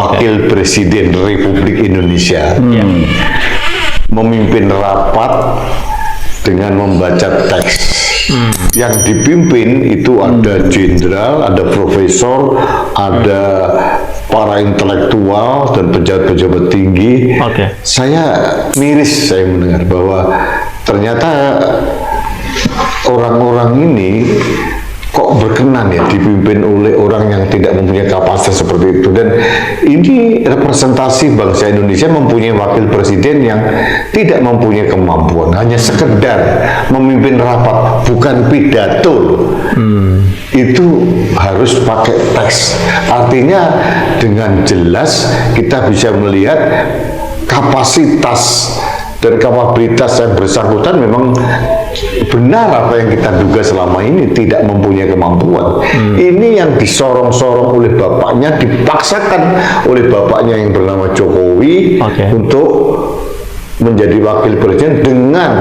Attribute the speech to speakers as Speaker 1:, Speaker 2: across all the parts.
Speaker 1: Wakil Presiden Republik Indonesia memimpin rapat dengan membaca teks. Yang dipimpin itu ada jenderal, ada profesor, ada para intelektual dan pejabat-pejabat tinggi. Saya miris saya mendengar bahwa ternyata orang-orang ini kok berkenan ya dipimpin oleh orang yang tidak mempunyai kapasitas seperti itu. Dan ini representasi bangsa Indonesia mempunyai wakil presiden yang tidak mempunyai kemampuan, hanya sekedar memimpin rapat, bukan pidato. Itu harus pakai teks. Artinya dengan jelas kita bisa melihat kapasitas dan kapabilitas yang bersangkutan memang benar apa yang kita duga selama ini, tidak mempunyai kemampuan. Ini yang disorong-sorong oleh bapaknya, dipaksakan oleh bapaknya yang bernama Jokowi untuk menjadi wakil presiden dengan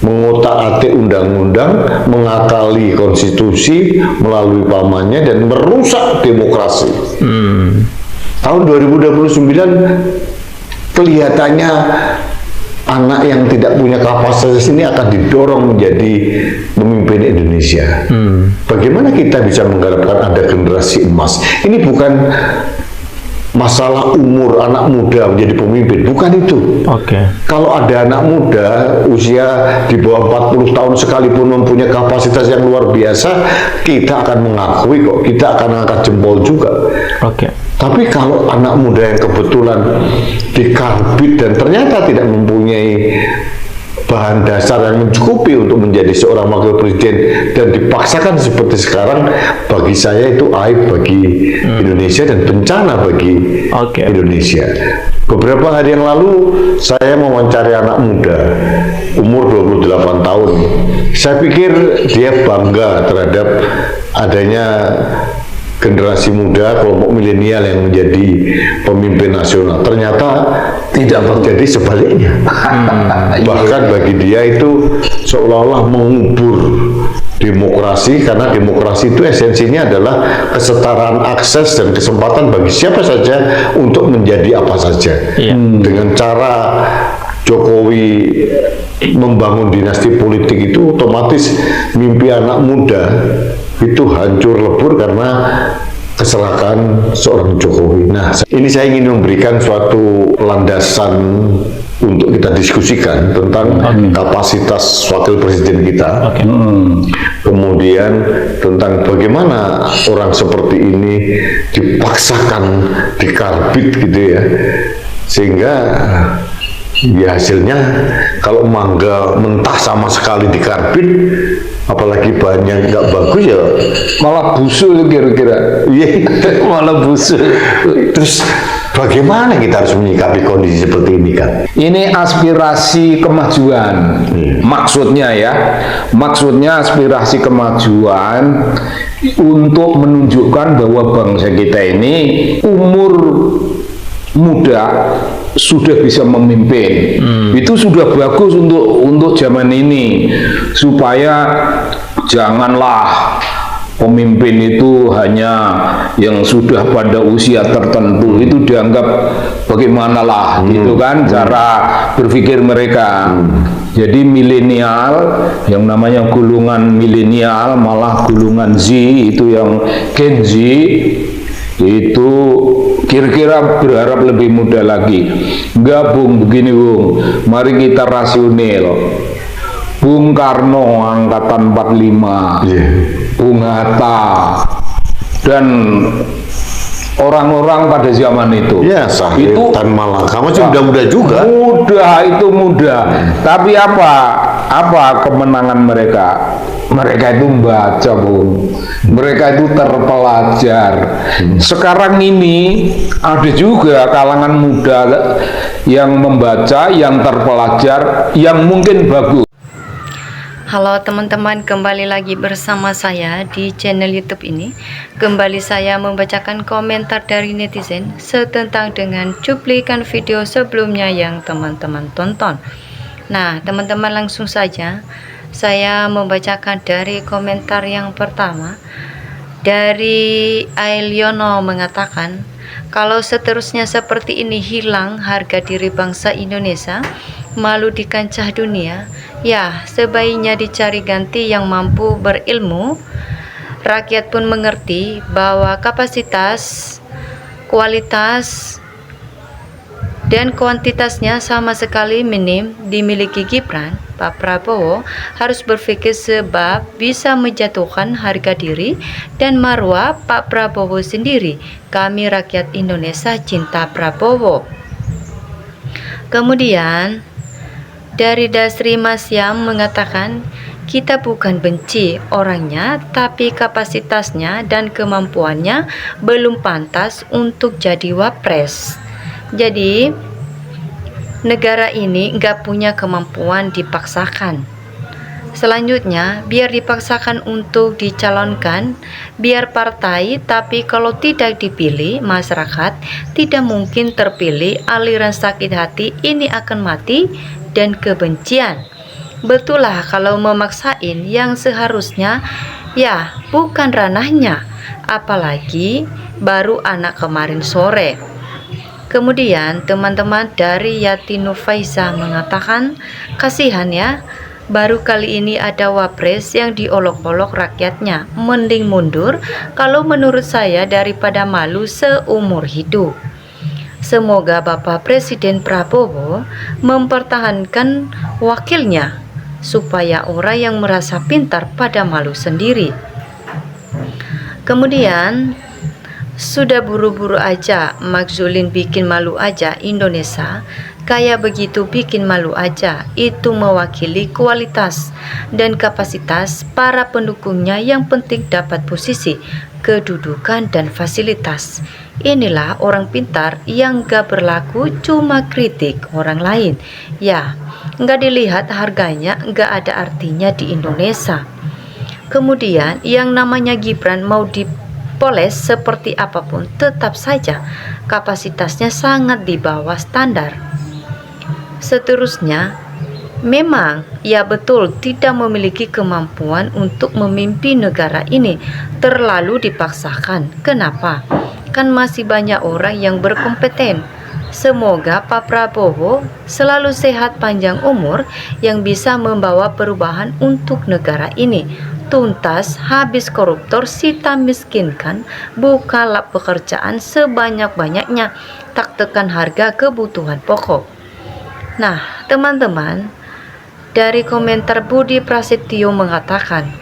Speaker 1: mengotak-atik undang-undang, mengakali konstitusi melalui pamannya dan merusak demokrasi. Tahun 2029 kelihatannya anak yang tidak punya kapasitas ini akan didorong menjadi pemimpin Indonesia. Bagaimana kita bisa mengharapkan ada generasi emas? Ini bukan masalah umur anak muda menjadi pemimpin, bukan itu. Kalau ada anak muda usia di bawah 40 tahun sekalipun mempunyai kapasitas yang luar biasa, kita akan mengakui kok, kita akan angkat jempol juga. Tapi kalau anak muda yang kebetulan dikarbit dan ternyata tidak mempunyai bahan dasar yang mencukupi untuk menjadi seorang wakil presiden dan dipaksakan seperti sekarang, bagi saya itu aib bagi Indonesia dan bencana bagi Indonesia. Beberapa hari yang lalu saya mewawancari anak muda umur 28 tahun. Saya pikir dia bangga terhadap adanya generasi muda, kelompok milenial yang menjadi pemimpin nasional. Ternyata tidak terjadi sebaliknya. Bahkan bagi dia itu seolah-olah mengubur demokrasi, karena demokrasi itu esensinya adalah kesetaraan akses dan kesempatan bagi siapa saja untuk menjadi apa saja. Dengan cara Jokowi membangun dinasti politik itu, otomatis mimpi anak muda itu hancur lebur karena kesalahan seorang Jokowi. Nah, ini saya ingin memberikan suatu landasan untuk kita diskusikan tentang kapasitas wakil presiden kita. Kemudian tentang bagaimana orang seperti ini dipaksakan dikarbit gitu ya, sehingga ya hasilnya kalau mangga mentah sama sekali dikarbit, apalagi bahannya nggak bagus ya malah busuk kira-kira. Malah busuk. Terus bagaimana kita harus menyikapi kondisi seperti ini kan?
Speaker 2: Ini aspirasi kemajuan. Maksudnya ya, maksudnya aspirasi kemajuan untuk menunjukkan bahwa bangsa kita ini umur muda sudah bisa memimpin. Itu sudah bagus untuk zaman ini, supaya janganlah pemimpin itu hanya yang sudah pada usia tertentu, itu dianggap bagaimanalah gitu kan cara berpikir mereka. Jadi milenial, yang namanya golongan milenial, malah golongan Z itu yang Gen Z itu kira-kira berharap lebih muda lagi. Enggak Bung, begini Bung, mari kita rasional. Bung Karno angkatan 45, Bung Hatta dan orang-orang pada zaman itu.
Speaker 1: Itu Tan Malaka masih muda-muda juga.
Speaker 2: Muda. Tapi apa kemenangan mereka? Mereka itu membaca, Bung. Mereka itu terpelajar. Sekarang ini ada juga kalangan muda yang membaca, yang terpelajar, yang mungkin bagus.
Speaker 3: Halo teman-teman, kembali lagi bersama saya di channel YouTube ini. Kembali saya membacakan komentar dari netizen setentang dengan cuplikan video sebelumnya yang teman-teman tonton. Nah, teman-teman langsung saja saya membacakan dari komentar yang pertama. Dari Ailiono mengatakan, Kalau seterusnya seperti ini hilang harga diri bangsa Indonesia, malu di kancah dunia, ya sebaiknya dicari ganti yang mampu berilmu. Rakyat pun mengerti bahwa kapasitas, kualitas, dan kuantitasnya sama sekali minim dimiliki Gibran. Pak Prabowo harus berpikir sebab bisa menjatuhkan harga diri dan marwah Pak Prabowo sendiri. Kami rakyat Indonesia cinta Prabowo. Kemudian dari Dasri Masyam mengatakan, kita bukan benci orangnya, tapi kapasitasnya dan kemampuannya belum pantas untuk jadi wapres. Jadi negara ini nggak punya kemampuan dipaksakan. Selanjutnya, biar dipaksakan untuk dicalonkan, biar partai, tapi kalau tidak dipilih, masyarakat tidak mungkin terpilih. Aliran sakit hati ini akan mati dan kebencian. Betul lah kalau memaksain yang seharusnya ya bukan ranahnya, apalagi baru anak kemarin sore. Kemudian teman-teman dari Yati Nurfaiza mengatakan, kasihan ya, baru kali ini ada wapres yang diolok-olok rakyatnya. Mending mundur kalau menurut saya daripada malu seumur hidup. Semoga Bapak Presiden Prabowo mempertahankan wakilnya supaya orang yang merasa pintar pada malu sendiri. Kemudian sudah buru-buru aja Mak Zulin bikin malu aja Indonesia, kayak begitu bikin malu aja. Itu mewakili kualitas dan kapasitas para pendukungnya, yang penting dapat posisi, kedudukan dan fasilitas. Inilah orang pintar yang gak berlaku cuma kritik orang lain. Ya, gak dilihat harganya, gak ada artinya di Indonesia. Kemudian yang namanya Gibran mau dipoles seperti apapun, tetap saja kapasitasnya sangat di bawah standar. Seterusnya, memang ya betul tidak memiliki kemampuan untuk memimpin negara ini, terlalu dipaksakan. Kenapa? Kan masih banyak orang yang berkompeten. Semoga Pak Prabowo selalu sehat, panjang umur, yang bisa membawa perubahan untuk negara ini. Tuntas habis koruptor, sita miskinkan, bukalah pekerjaan sebanyak-banyaknya, tak tekan harga kebutuhan pokok. Nah, teman-teman, dari komentar Budi Prasetyo mengatakan,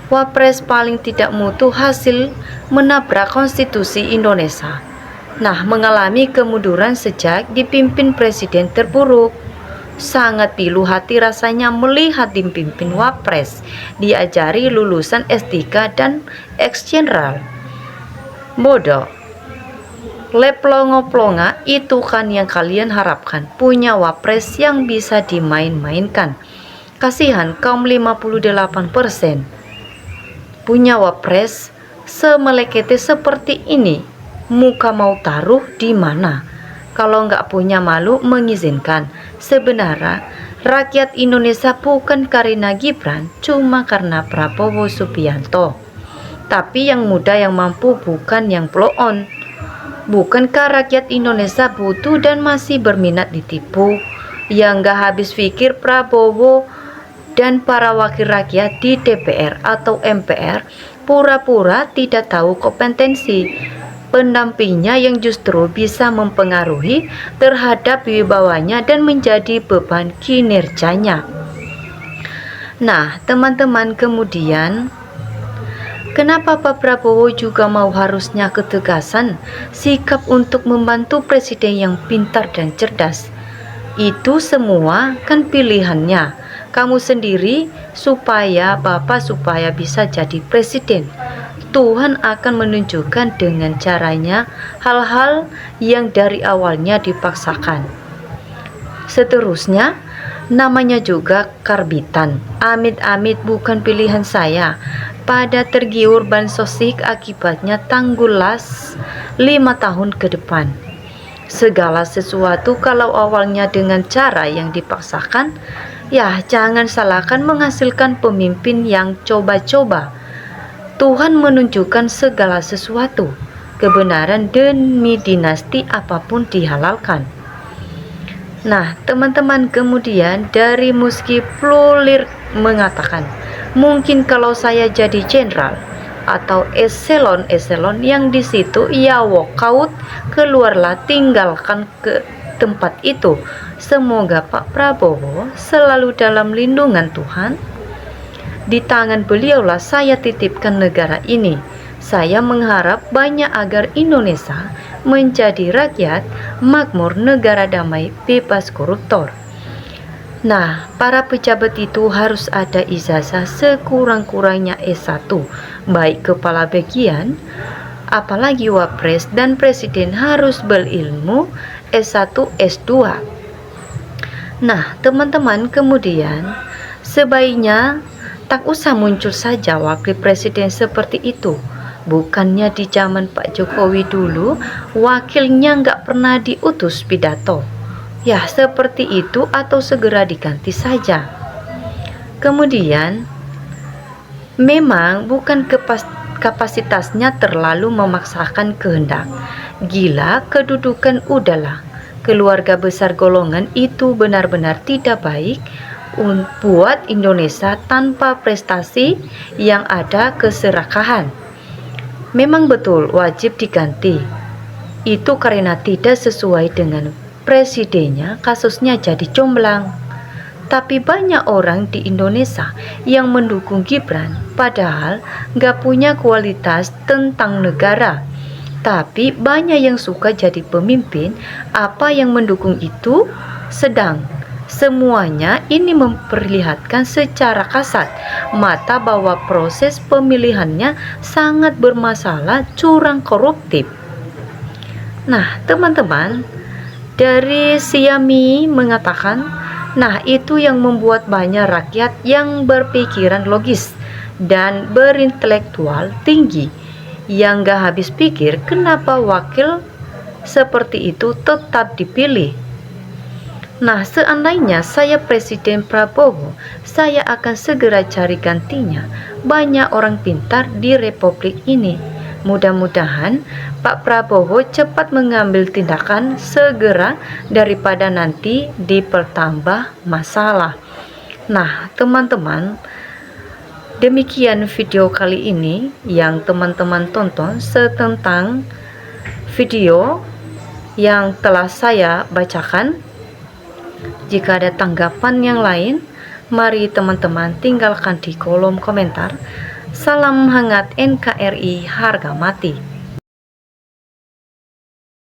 Speaker 3: Wapres paling tidak mutu hasil menabrak konstitusi Indonesia. Nah, mengalami kemunduran sejak dipimpin presiden terburuk. Sangat pilu hati rasanya melihat dipimpin Wapres, diajari lulusan S3 dan ex-jenderal. Bodoh. Leplongo-plonga itu kan yang kalian harapkan, punya Wapres yang bisa dimain-mainkan. Kasihan kaum 58%. Punya Wapres semelekete seperti ini, muka mau taruh di mana? Kalau nggak punya malu mengizinkan. Sebenarnya rakyat Indonesia bukan karena Gibran, cuma karena Prabowo Subianto. Tapi yang muda yang mampu, bukan yang blow on. Bukankah rakyat Indonesia butuh dan masih berminat ditipu? Yang nggak habis pikir Prabowo dan para wakil rakyat di DPR atau MPR pura-pura tidak tahu kompetensi pendampingnya, yang justru bisa mempengaruhi terhadap wibawanya dan menjadi beban kinerjanya. Nah, teman-teman, kemudian kenapa Pak Prabowo juga mau harusnya ketegasan sikap untuk membantu presiden yang pintar dan cerdas? Itu semua kan pilihannya kamu sendiri, supaya Bapak supaya bisa jadi presiden. Tuhan akan menunjukkan dengan caranya hal-hal yang dari awalnya dipaksakan. Seterusnya, namanya juga karbitan. Amit-amit bukan pilihan saya. Pada tergiur bansosik, akibatnya tanggulas 5 tahun ke depan. Segala sesuatu kalau awalnya dengan cara yang dipaksakan, ya jangan salahkan menghasilkan pemimpin yang coba-coba. Tuhan menunjukkan segala sesuatu. kebenaran demi dinasti apapun dihalalkan. Nah, teman-teman, kemudian dari Muski Plulir mengatakan, mungkin kalau saya jadi jenderal atau eselon-eselon yang di situ, ya walkout, keluarlah, tinggalkan ke tempat itu. Semoga Pak Prabowo selalu dalam lindungan Tuhan. Di tangan beliaulah saya titipkan negara ini. Saya mengharap banyak agar Indonesia menjadi rakyat makmur, negara damai, bebas koruptor. Nah, para pejabat itu harus ada ijazah sekurang-kurangnya S1, baik kepala bagian, apalagi wapres dan presiden harus berilmu S1, S2. Nah, teman-teman, kemudian sebaiknya tak usah muncul saja wakil presiden seperti itu. Bukannya di zaman Pak Jokowi dulu, wakilnya nggak pernah diutus pidato. Ya, seperti itu atau segera diganti saja. Kemudian, memang bukan kapasitasnya terlalu memaksakan kehendak. Gila, kedudukan udahlah. Keluarga besar golongan itu benar-benar tidak baik buat Indonesia tanpa prestasi yang ada keserakahan. Memang betul wajib diganti. Itu karena tidak sesuai dengan presidennya, kasusnya jadi comblang. Tapi banyak orang di Indonesia yang mendukung Gibran, padahal gak punya kualitas tentang negara. Tapi banyak yang suka jadi pemimpin, apa yang mendukung itu sedang. Semuanya ini memperlihatkan secara kasat mata bahwa proses pemilihannya sangat bermasalah, curang, koruptif. Nah, teman-teman, dari Xiaomi mengatakan, nah itu yang membuat banyak rakyat yang berpikiran logis dan berintelektual tinggi yang gak habis pikir kenapa wakil seperti itu tetap dipilih. Nah, seandainya saya Presiden Prabowo, saya akan segera cari gantinya. Banyak orang pintar di Republik ini. Mudah-mudahan Pak Prabowo cepat mengambil tindakan segera daripada nanti dipertambah masalah. Nah, teman-teman, demikian video kali ini yang teman-teman tonton tentang video yang telah saya bacakan. Jika ada tanggapan yang lain, mari teman-teman tinggalkan di kolom komentar. Salam hangat NKRI harga mati.